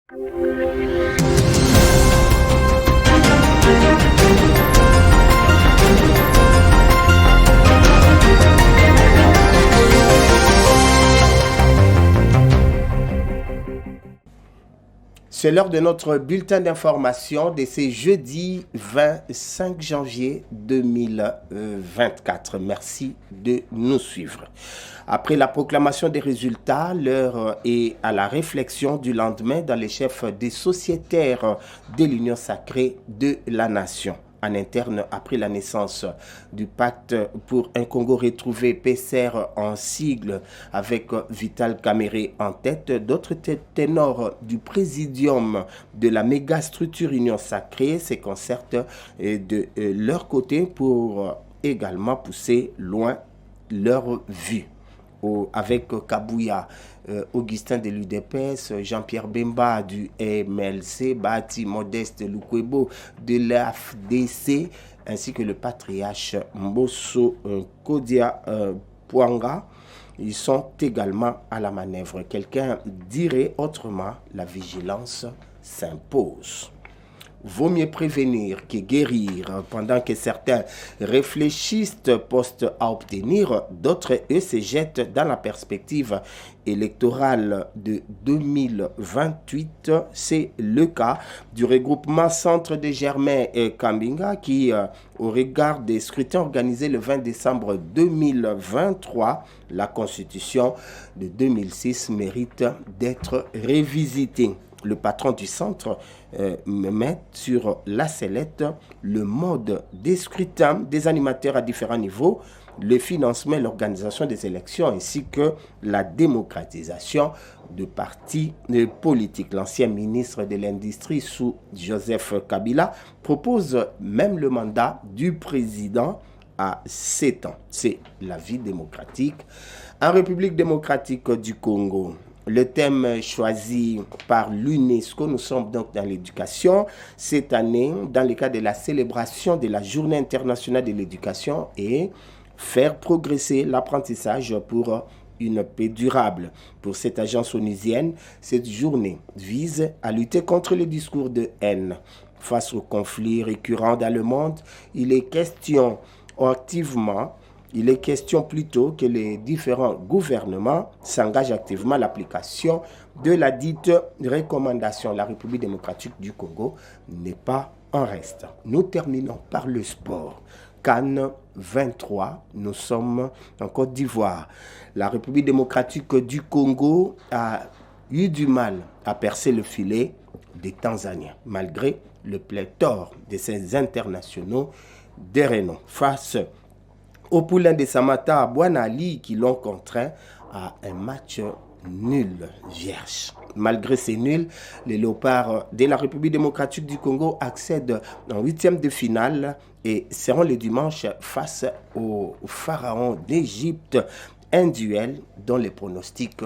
C'est l'heure de notre bulletin d'information de ce jeudi 25 janvier 2024. Merci de nous suivre. Après la proclamation des résultats, l'heure est à la réflexion du lendemain dans les chefs des sociétaires de l'Union sacrée de la nation. En interne, après la naissance du pacte pour un Congo retrouvé, PCR en sigle, avec Vital Kamerhe en tête, d'autres ténors du présidium de la méga structure Union sacrée se concertent de leur côté pour également pousser loin leur vue. Avec Kabouya, Augustin de l'UDPS, Jean-Pierre Bemba du MLC, Bati Modeste Lukwebo de l'AFDC, ainsi que le patriarche Mbosso Kodia Pwanga, ils sont également à la manœuvre. Quelqu'un dirait autrement, la vigilance s'impose. Vaut mieux prévenir que guérir. Pendant que certains réfléchissent poste à obtenir, d'autres, eux, se jettent dans la perspective électorale de 2028. C'est le cas du regroupement Centre de Germain et Kambinga qui, au regard des scrutins organisés le 20 décembre 2023, la Constitution de 2006 mérite d'être révisitée. Le patron du centre met sur la sellette le mode des scrutins des animateurs à différents niveaux, le financement et l'organisation des élections ainsi que la démocratisation de partis politiques. L'ancien ministre de l'Industrie sous Joseph Kabila propose même le mandat du président à 7 ans. C'est la vie démocratique en République démocratique du Congo. Le thème choisi par l'UNESCO, nous sommes donc dans l'éducation cette année, dans le cadre de la célébration de la Journée internationale de l'éducation et faire progresser l'apprentissage pour une paix durable. Pour cette agence onusienne, cette journée vise à lutter contre les discours de haine. Face aux conflits récurrents dans le monde, il est question plutôt que les différents gouvernements s'engagent activement à l'application de la dite recommandation. La République démocratique du Congo n'est pas en reste. Nous terminons par le sport. CAN 23, nous sommes en Côte d'Ivoire. La République démocratique du Congo a eu du mal à percer le filet des Tanzaniens, malgré le pléthore de ces internationaux de renom. Face aux poulains de Samata à Bouanali qui l'ont contraint à un match nul vierge. Malgré ces nuls, les léopards de la République démocratique du Congo accèdent en huitième de finale et seront le dimanche face au pharaon d'Égypte, un duel dont les pronostics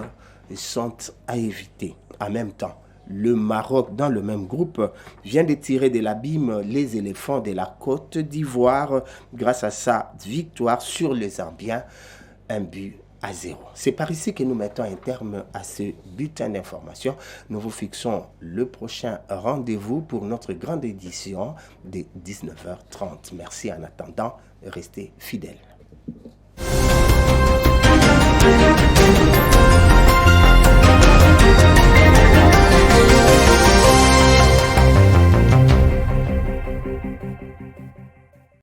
sont à éviter. En même temps, le Maroc, dans le même groupe, vient de tirer de l'abîme les éléphants de la Côte d'Ivoire grâce à sa victoire sur les Zambiens, 1-0. C'est par ici que nous mettons un terme à ce bulletin d'information. Nous vous fixons le prochain rendez-vous pour notre grande édition de 19h30. Merci en attendant, restez fidèles.